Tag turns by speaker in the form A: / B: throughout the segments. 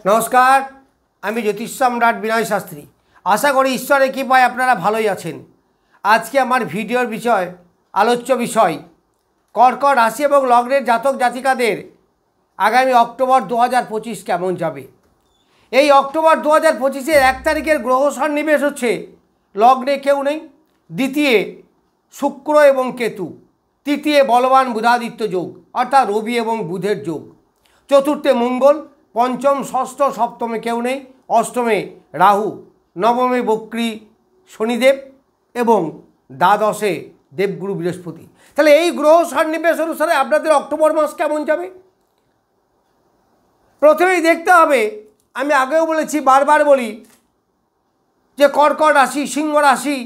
A: नमस्कार आमी ज्योतिष सम्राट विनय शास्त्री आशा करी ईश्वरेर कृपाय आपनारा भालोई आछेन। आज के आमार भिडियोर विषय आलोच्य विषय कर्कट राशि एवं लग्नेर जातक जातिकादेर आगामी अक्टोबर 2025 केमन जाबे। এই अक्टोबर 2025 1 तारिखेर ग्रह सन्निवेश होच्छे लग्ने केउ नेই, द्वितीय शुक्र एवं केतु, तृतीय बलवान बुधादित्य योग अर्थात रवि एवं बुधेर योग, चतुर्थे मंगल, पंचम षष्ठ सप्तमे केउ नेই, अष्टमे राहु, नवमे बक्री शनिदेव एवं द्वादशे देवगुरु बृहस्पति। ताहले এই ग्रह सन्निवेश अनुसारे आपनादेर अक्टोबर मास केमन जाबे प्रथमेই देखते हबे। आमी आगेও বলেছি बारबार বলি যে कर्कट राशि सिंह राशि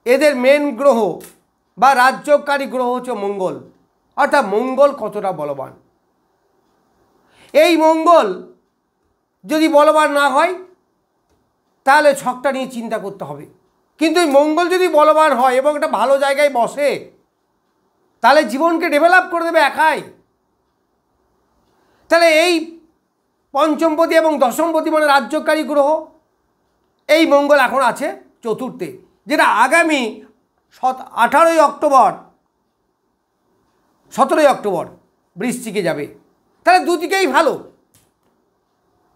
A: এদের मेन ग्रह বা রাজ্যকারী গ্রহ হচ্ছে মঙ্গল, অর্থাৎ মঙ্গল কতটা বলবান। এই মঙ্গল যদি বলবান না হয় তাহলে ছকটা নিয়ে চিন্তা করতে হবে, কিন্তু এই মঙ্গল যদি বলবান হয় এবং একটা ভালো জায়গায় বসে তাহলে জীবনকে ডেভেলপ করে দেবে একাই। তাহলে এই পঞ্চমপতি এবং দশমপতি মানে রাজ্যকারী গ্রহ এই মঙ্গল এখন আছে চতুর্থে, যেটা আগামী 18 অক্টোবর 17 অক্টোবর বৃশ্চিকে যাবে। তাহলে দুদিকেই ভালো।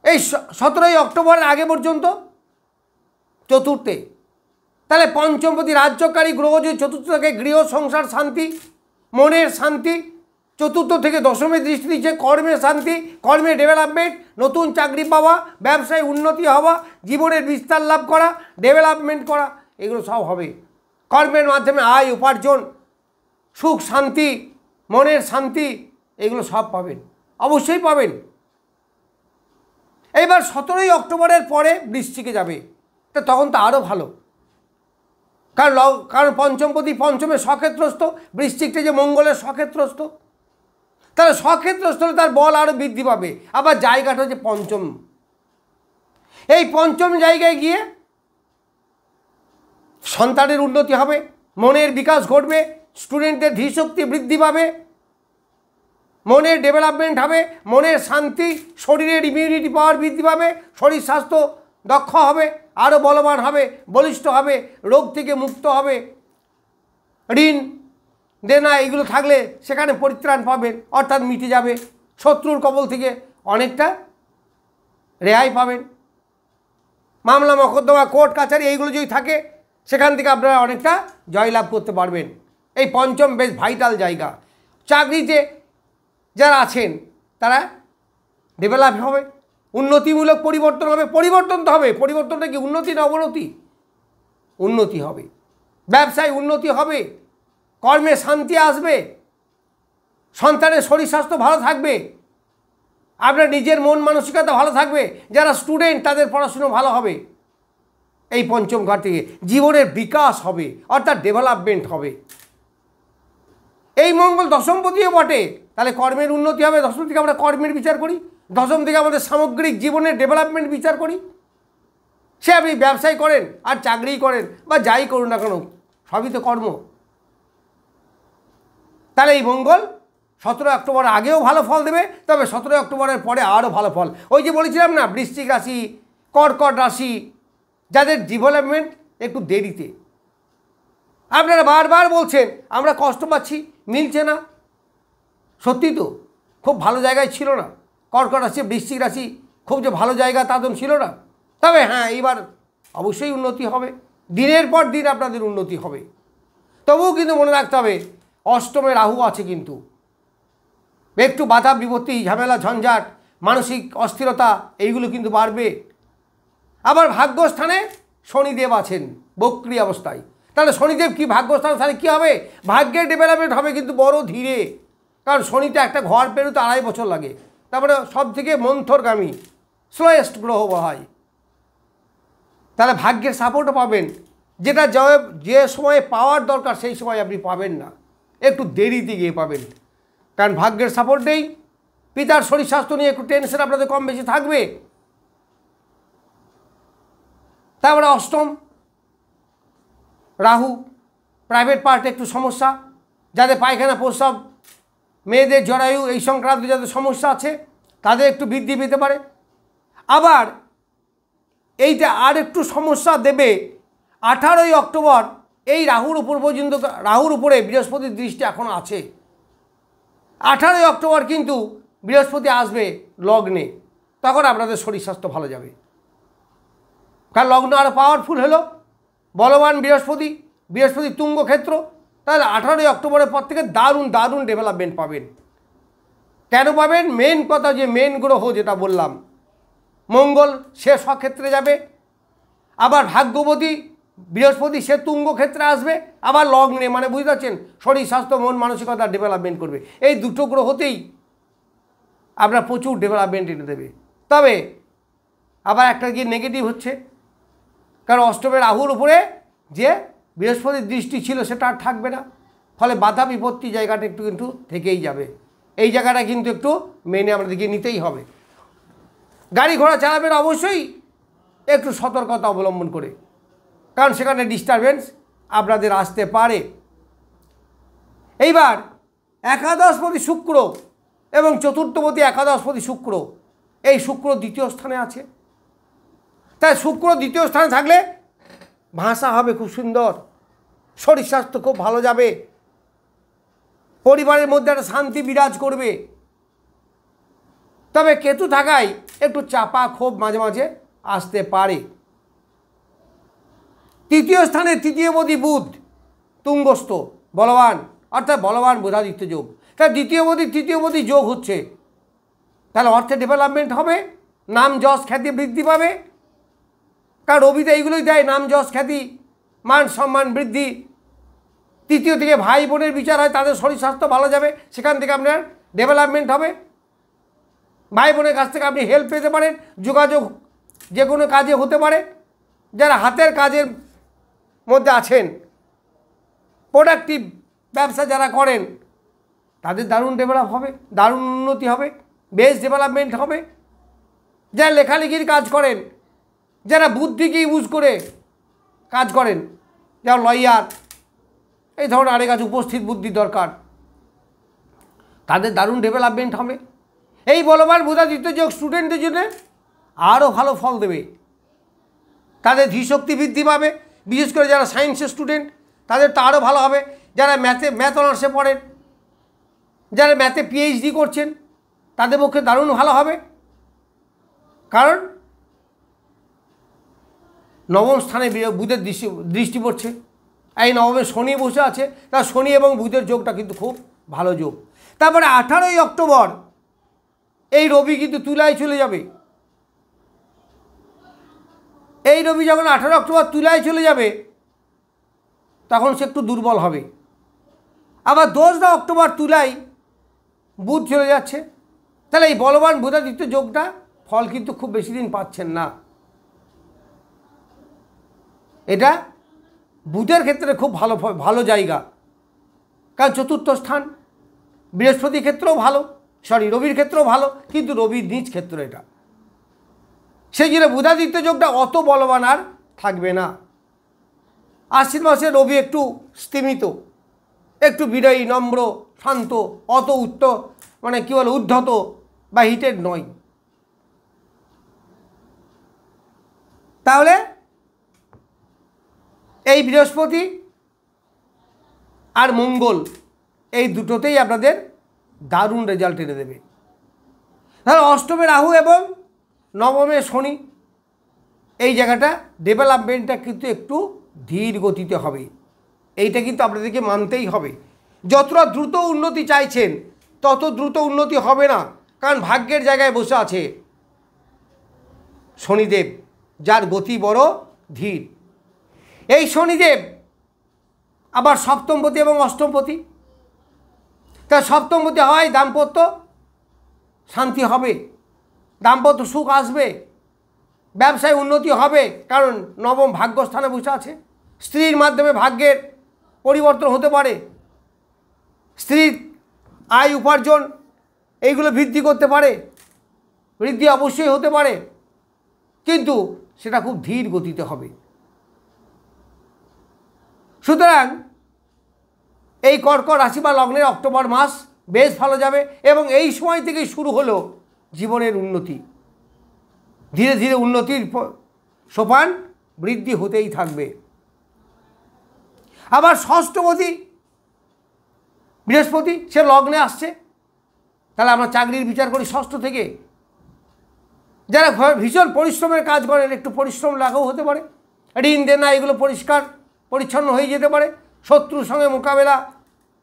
A: এই 17 অক্টোবরের আগে পর্যন্ত চতুর্থে, তাহলে পঞ্চমপতি রাজ্যকারী গ্রহ যদি চতুর্থ থেকে গৃহ সংসার শান্তি, মনের শান্তি, চতুর্থ থেকে দশমে দৃষ্টি দিচ্ছে কর্মের শান্তি, কর্মে ডেভেলপমেন্ট, নতুন চাকরি পাওয়া, ব্যবসায় উন্নতি হওয়া, জীবনের বিস্তার লাভ করা, ডেভেলপমেন্ট করা, এগুলো সব হবে। কর্মের মাধ্যমে আয় উপার্জন, সুখ শান্তি, মনের শান্তি, এগুলো সব পাবেন, অবশ্যই পাবেন। এইবার 17 অক্টোবরের পরে বৃশ্চিকে যাবে, তো তখন তো আরও ভালো, কারণ পঞ্চমপতি পঞ্চমে স্বক্ষেত্রস্থ, বৃশ্চিকটা যে মঙ্গলের স্বক্ষেত্রস্থ, তাহলে স্বক্ষেত্রস্থ হলে তার বল আরও বৃদ্ধি পাবে। আবার জায়গাটা হচ্ছে পঞ্চম, এই পঞ্চম জায়গায় গিয়ে সন্তানের উন্নতি হবে, মনের বিকাশ ঘটবে, স্টুডেন্টদের ধীশক্তি বৃদ্ধি পাবে, মনের ডেভেলপমেন্ট হবে, মনের শান্তি, শরীরের ইমিউনিটি পাওয়ার বৃদ্ধি পাবে, শরীর স্বাস্থ্য দক্ষ হবে, আরও বলবান হবে, বলিষ্ঠ হবে, রোগ থেকে মুক্ত হবে, ঋণ দেনা এগুলো থাকলে সেখানে পরিত্রাণ পাবেন, অর্থাৎ মিটে যাবে, শত্রুর কবল থেকে অনেকটা রেহাই পাবেন, মামলা মকদ্দমা কোর্ট কাছারি এইগুলো যদি থাকে সেখান থেকে আপনারা অনেকটা জয়লাভ করতে পারবেন। এই পঞ্চম বেশ ভাইটাল জায়গা। চাকরিতে যারা আছেন তারা ডেভেলপ হবে, উন্নতিমূলক পরিবর্তন হবে। পরিবর্তন তো হবে, পরিবর্তনটা কি উন্নতি না অবনতি? উন্নতি হবে, ব্যবসায় উন্নতি হবে, কর্মে শান্তি আসবে, সন্তানের শরীর স্বাস্থ্য ভালো থাকবে, আপনার নিজের মন মানসিকতা ভালো থাকবে, যারা স্টুডেন্ট তাদের পড়াশুনো ভালো হবে। এই পঞ্চম ঘর থেকে জীবনের বিকাশ হবে, অর্থাৎ ডেভেলপমেন্ট হবে। এই মঙ্গল দশমপতিও বটে, তাহলে কর্মের উন্নতি হবে। দশম থেকে আমরা কর্মের বিচার করি, দশম থেকে আমাদের সামগ্রিক জীবনের ডেভেলপমেন্ট বিচার করি। সে আপনি ব্যবসায় করেন আর চাকরিই করেন বা যাই করুন না কেন, সবই তো কর্ম। তাহলে এই মঙ্গল 17 অক্টোবর আগেও ভালো ফল দেবে, তবে 17 অক্টোবরের পরে আরও ভালো ফল। ওই যে বলেছিলাম না, বৃশ্চিক রাশি, কর্কট রাশি, যাদের ডেভেলপমেন্ট একটু দেরিতে। আপনারা বারবার বলছেন আমরা কষ্ট পাচ্ছি, মিলছে না, সত্যি তো খুব ভালো জায়গায় ছিল না। কর্কট রাশি বৃশ্চিক রাশি খুব যে ভালো জায়গা তা তো ছিল না। তবে হ্যাঁ, এইবার অবশ্যই উন্নতি হবে, দিনের পর দিন আপনাদের উন্নতি হবে। তবুও কিন্তু মনে রাখতে হবে অষ্টমে রাহু আছে, কিন্তু একটু বাধা বিপত্তি, ঝামেলা ঝঞ্ঝাট, মানসিক অস্থিরতা এইগুলো কিন্তু বাড়বে। আবার ভাগ্যস্থানে শনিদেব আছেন বক্রী অবস্থায়, তাহলে শনিদেব কি ভাগ্যস্থান, তাহলে কী হবে? ভাগ্যের ডেভেলপমেন্ট হবে, কিন্তু বড় ধীরে, কারণ শনিতে একটা ঘর পেরোতে 2.5 বছর লাগে। তারপরে সব থেকে মন্থরগামী, স্লোয়েস্ট গ্রহ বলা হয়। তাহলে ভাগ্যের সাপোর্টও পাবেন, যেটা যে সময়ে পাওয়ার দরকার সেই সময় আপনি পাবেন না, একটু দেরিতে গিয়ে পাবেন, কারণ ভাগ্যের সাপোর্ট নেই। পিতার শরীর স্বাস্থ্য নিয়ে একটু টেনশন আপনাদের কম বেশি থাকবে। তারপরে অষ্টম রাহু, প্রাইভেট পার্টে একটু সমস্যা, যাদের পায়খানা প্রস্রাব মেয়েদের জরায়ু এই সংক্রান্ত যাদের সমস্যা আছে তাদের একটু বৃদ্ধি পেতে পারে। আবার এইটা আর একটু সমস্যা দেবে 18ই অক্টোবর এই রাহুর উপর পর্যন্ত, রাহুর উপরে বৃহস্পতির দৃষ্টি এখন আছে। 18ই অক্টোবর কিন্তু বৃহস্পতি আসবে লগ্নে, তখন আপনাদের শরীর স্বাস্থ্য ভালো যাবে। কারণ লগ্ন আরও পাওয়ারফুল হলো, বলবান বৃহস্পতি, বৃহস্পতি তুঙ্গ ক্ষেত্র, তাহলে 18ই অক্টোবরের পর থেকে দারুণ দারুণ ডেভেলপমেন্ট পাবেন। কেন পাবেন? মেন কথা যে মেন গ্রহ যেটা বললাম, মঙ্গল সে স্বক্ষেত্রে যাবে, আবার ভাগ্যবতী বৃহস্পতি সে তুঙ্গ ক্ষেত্রে আসবে, আবার লগ্নে, মানে বুঝতে পারছেন শরীর স্বাস্থ্য মন মানসিকতা ডেভেলপমেন্ট করবে। এই দুটো গ্রহতেই আপনার প্রচুর ডেভেলপমেন্ট এনে দেবে। তবে আবার একটা কি নেগেটিভ হচ্ছে, কারণ অষ্টমে রাহুর উপরে যে বৃহস্পতির দৃষ্টি ছিল সেটা আর থাকবে না, ফলে বাধা বিপত্তি জায়গাটা একটু কিন্তু থেকেই যাবে। এই জায়গাটা কিন্তু একটু মেনে আমাদেরকে নিতেই হবে। গাড়ি ঘোড়া চালাবেন অবশ্যই একটু সতর্কতা অবলম্বন করে, কারণ সেখানে ডিস্টারবেন্স আপনাদের আসতে পারে। এইবার একাদশপতি শুক্র এবং চতুর্থপতি একাদশপতি শুক্র, এই শুক্র দ্বিতীয় স্থানে আছে। তাই শুক্র দ্বিতীয় স্থানে থাকলে ভাষা হবে খুব সুন্দর, শরীর স্বাস্থ্য খুব ভালো যাবে, পরিবারের মধ্যে একটা শান্তি বিরাজ করবে। তবে কেতু থাকায় একটু চাপা ক্ষোভ মাঝে মাঝে আসতে পারে। তৃতীয় স্থানে তৃতীয়পতি বুধ তুঙ্গস্থ, বলবান, অর্থাৎ বলবান বুধাদিত্য যোগ। তাই দ্বিতীয়পতি তৃতীয়পতি যোগ হচ্ছে, তাহলে অর্থে ডেভেলপমেন্ট হবে, নাম যশ খ্যাতি বৃদ্ধি পাবে। কারণ রবিতে এইগুলোই দেয়, নাম যশ খ্যাতি মান সম্মান বৃদ্ধি। তৃতীয় থেকে ভাই বোনের বিচার হয়, তাদের শরীর স্বাস্থ্য ভালো যাবে, সেখান থেকে আপনার ডেভেলপমেন্ট হবে। ভাই বোনের কাছ থেকে আপনি হেল্প পেতে পারেন, যোগাযোগ যে কোনো কাজে হতে পারে। যারা হাতের কাজের মধ্যে আছেন, প্রোডাক্টিভ ব্যবসা যারা করেন, তাদের দারুণ ডেভেলপ হবে, দারুণ উন্নতি হবে, বেশ ডেভেলপমেন্ট হবে। যারা লেখালেখির কাজ করেন, যারা বুদ্ধিকে ইউজ করে কাজ করেন, যেমন লয়ার, এই ধরনের আরেক কাজ উপস্থিত বুদ্ধি দরকার, তাদের দারুণ ডেভেলপমেন্ট হবে। এই বলবান বুধাদিত্য যোগ স্টুডেন্টদের জন্য আরও ভালো ফল দেবে, তাদের ধীশক্তি বৃদ্ধি পাবে। বিশেষ করে যারা সায়েন্সের স্টুডেন্ট তাদের তো আরও ভালো হবে। যারা ম্যাথ অনার্সে পড়েন, যারা ম্যাথে পিএইচডি করছেন, তাদের পক্ষে দারুণ ভালো হবে। কারণ নবম স্থানে বুধের দৃষ্টি পড়ছে, এই নবমে শনি বসে আছে, তা শনি এবং বুধের যোগটা কিন্তু খুব ভালো যোগ। তারপরে 18ই অক্টোবর এই রবি কিন্তু তুলায় চলে যাবে। এই রবি যখন 18 অক্টোবর তুলায় চলে যাবে, তখন সে একটু দুর্বল হবে। আবার 2 অক্টোবর তুলায় বুধ চলে যাচ্ছে, তাহলে এই বলবান বুধাদিত্য যোগটা ফল কিন্তু খুব বেশি দিন পাচ্ছেন না। এটা বুধের ক্ষেত্রে খুব ভালো জায়গা, কারণ চতুর্থ স্থান, বৃহস্পতির ক্ষেত্রেও ভালো, রবির ক্ষেত্রেও ভালো, কিন্তু রবির নিজ ক্ষেত্র এটা, সেই জন্য বুধাদিত্য যোগটা অত বলবান আর থাকবে না। আশ্বিন মাসে রবি একটু স্তিমিত, একটু বিনয়ী, নম্র, শান্ত, অত মানে কী বলে উদ্ধত বা হিটেড নয়। তাহলে এই বৃহস্পতি আর মঙ্গল এই দুটোতেই আপনাদের দারুণ রেজাল্ট এনে দেবে। তাহলে অষ্টমে রাহু এবং নবমে শনি, এই জায়গাটা ডেভেলপমেন্টটা কিন্তু একটু ধীর গতিতে হবে, এইটা কিন্তু আপনাদেরকে মানতেই হবে। যতটা দ্রুত উন্নতি চাইছেন তত দ্রুত উন্নতি হবে না, কারণ ভাগ্যের জায়গায় বসে আছে শনিদেব, যার গতি বড় ধীর। এই শনিদেব আবার সপ্তমপতি এবং অষ্টমপতি, তা সপ্তমপতি হয় দাম্পত্য শান্তি হবে, দাম্পত্য সুখ আসবে, ব্যবসায় উন্নতি হবে, কারণ নবম ভাগ্যস্থানে বসে আছে। স্ত্রীর মাধ্যমে ভাগ্যের পরিবর্তন হতে পারে, স্ত্রীর আয় উপার্জন এইগুলো বৃদ্ধি করতে পারে, বৃদ্ধি অবশ্যই হতে পারে, কিন্তু সেটা খুব ধীর গতিতে হবে। সুতরাং এই কর্কট রাশি বা লগ্নের অক্টোবর মাস বেশ ভালো যাবে, এবং এই সময় থেকেই শুরু হলো জীবনের উন্নতি। ধীরে ধীরে উন্নতির সোপান বৃদ্ধি হতেই থাকবে। আবার ষষ্ঠপতি বৃহস্পতি, সে লগ্নে আসছে, তাহলে আমরা চাকরির বিচার করি ষষ্ঠ থেকে। যারা ভীষণ পরিশ্রমের কাজ করেন, একটু পরিশ্রম লাঘব হতে পারে, ঋণ দেনা এগুলো পরিষ্কার পরিচ্ছন্ন হয়ে যেতে পারে, শত্রুর সঙ্গে মোকাবেলা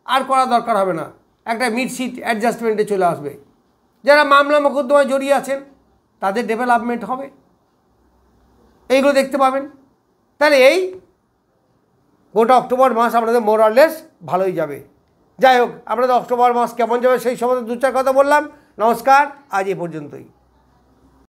A: আর করা দরকার হবে না, একটা মিডশিট অ্যাডজাস্টমেন্টে চলে আসবে। যারা মামলা মোকদ্দমায় জড়িয়ে আছেন তাদের ডেভেলপমেন্ট হবে, এইগুলো দেখতে পাবেন। তাহলে এই গোটা অক্টোবর মাস আপনাদের মোরাললেস ভালোই যাবে। যাই হোক, আপনাদের অক্টোবর মাস কেমন যাবে সেই সম্বন্ধে দু চার কথা বললাম। নমস্কার, আজ এ পর্যন্তই।